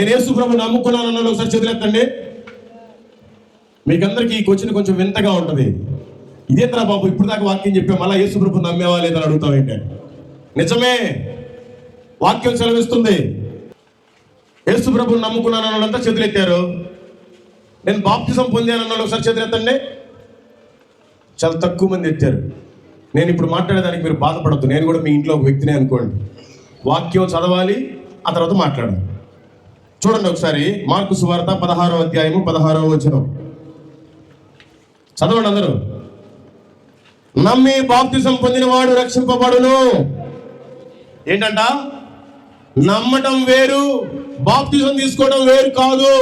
నేను యేసు ప్రభువుని నమ్ముకున్నాను అన్న ఒకసారి చేతులెత్తండి. మీకందరికీ ఈ క్వశ్చన్ కొంచెం వింతగా ఉంటుంది. ఇదేంద్రా బాబు ఇప్పుడు దాకా వాక్యం చెప్పాం, మళ్ళీ యేసు ప్రభువుని నమ్మేవా లేదని అడుగుతాం ఏంటంటే, నిజమే, వాక్యం సెలవిస్తుంది. యేసు ప్రభువుని నమ్ముకున్నాను అన్నంతా చేతులెత్తారు. నేను బాప్తిజం పొందాను అన్న ఒకసారి చేతులెత్తండి. చాలా తక్కువ మంది ఎత్తారు. నేను ఇప్పుడు మాట్లాడేదానికి మీరు బాధపడద్దు, నేను కూడా మీ ఇంట్లో ఒక వ్యక్తినే అనుకోండి. వాక్యం చదవాలి, ఆ తర్వాత మాట్లాడాలి. చూడండి ఒకసారి మార్కు సువార్త 16వ అధ్యాయము 16వ వచనం చదవండి అందరూ. నమ్మి బాప్తిజం పొందినవాడు రక్షింపబడును. ఏంటంట? నమ్మటం వేరు, బాప్తిజం తీసుకోవడం వేరు కాదు.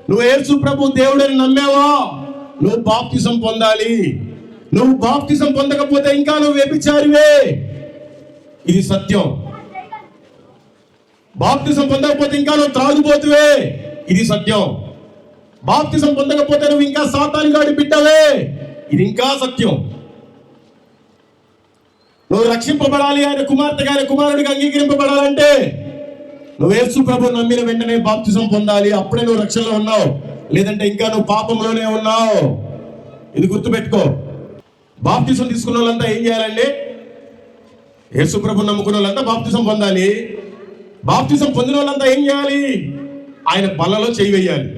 నువ్వు యేసు ప్రభు దేవుడని నమ్మావా, నువ్వు బాప్తిజం పొందాలి. నువ్వు బాప్తిజం పొందకపోతే ఇంకా నువ్వు వ్యభిచారివే. ఇది సత్యం. బాప్తిజం పొందకపోతే ఇంకా నువ్వు త్రాగుబోతువే. ఇది సత్యం. బాప్తిజం పొందకపోతే నువ్వు ఇంకా సాతానుగాడి బిడ్డవే. ఇది ఇంకా సత్యం. నువ్వు రక్షింపబడాలి, ఆయన కుమార్తెగా ఆయన కుమారుడిగా అంగీకరింపబడాలంటే నువ్వు యేసు ప్రభువుని నమ్మిన వెంటనే బాప్తిజం పొందాలి. అప్పుడే నువ్వు రక్షణలో ఉన్నావు, లేదంటే ఇంకా నువ్వు పాపంలోనే ఉన్నావు. ఇది గుర్తుపెట్టుకో. బాప్తిజం తీసుకున్న వాళ్ళంతా ఏం చేయాలండి? యేసు ప్రభువుని నమ్ముకున్న వాళ్ళంతా బాప్తిజం పొందాలి. బాప్తిజం పొందిన వాళ్ళంతా ఏం చేయాలి? ఆయన బలలో చేయి వేయాలి.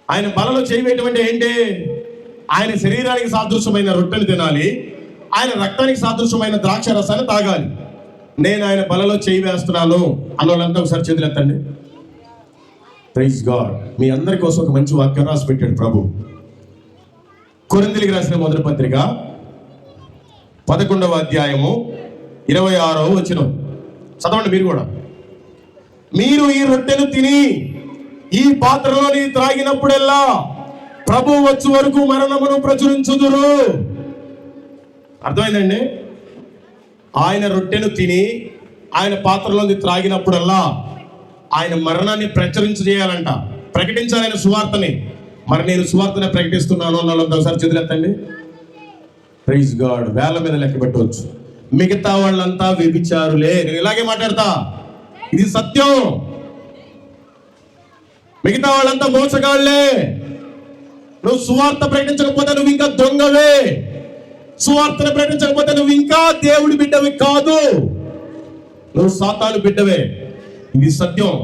ఆయన బలలో చేయి వేయటం అంటే ఏంటి? ఆయన శరీరానికి సాదృశ్యమైన రొట్టెలు తినాలి, ఆయన రక్తానికి సాదృశ్యమైన ద్రాక్ష రసాన్ని తాగాలి. నేను ఆయన బలలో చేయి వేస్తున్నాను అన్న వాళ్ళంతా ఒకసారి చేతులెత్తండి. Praise God. మీ అందరి కోసం ఒక మంచి వాక్యం రాసి పెట్టాడు ప్రభు. కొరింథీయులకు రాసిన మొదటి పత్రిక 11వ అధ్యాయము 26వ వచనం చదవండి మీరు కూడా. మీరు ఈ రొట్టెను తిని ఈ పాత్రలోని త్రాగినప్పుడెల్లా ప్రభు వచ్చు వరకు మరణమును ప్రచురించుదురు. అర్థమైందండి? ఆయన రొట్టెను తిని ఆయన పాత్రలోని త్రాగినప్పుడల్లా ఆయన మరణాన్ని ప్రచురించేయాలంట, ప్రకటించాలి ఆయన సువార్తని. మరి నేను సువార్తనే ప్రకటిస్తున్నాను అన్న వాళ్ళంతా ఒకసారి చేతులెత్తండి. Praise God. వేల మీద లెక్క పెట్టవచ్చు. మిగతా వాళ్ళంతా వ్యభిచారులే. నేను ఇలాగే మాట్లాడతా, ఇది సత్యం. మిగతా వాళ్ళంతా మోసగాళ్లే. నువ్వు సువార్త ప్రకటించకపోతే నువ్వు ఇంకా దొంగవే. సువార్తను ప్రకటించకపోతే నువ్వు ఇంకా దేవుడి బిడ్డవి కాదు, నువ్వు సాతాను బిడ్డవే. ఇది సత్యం.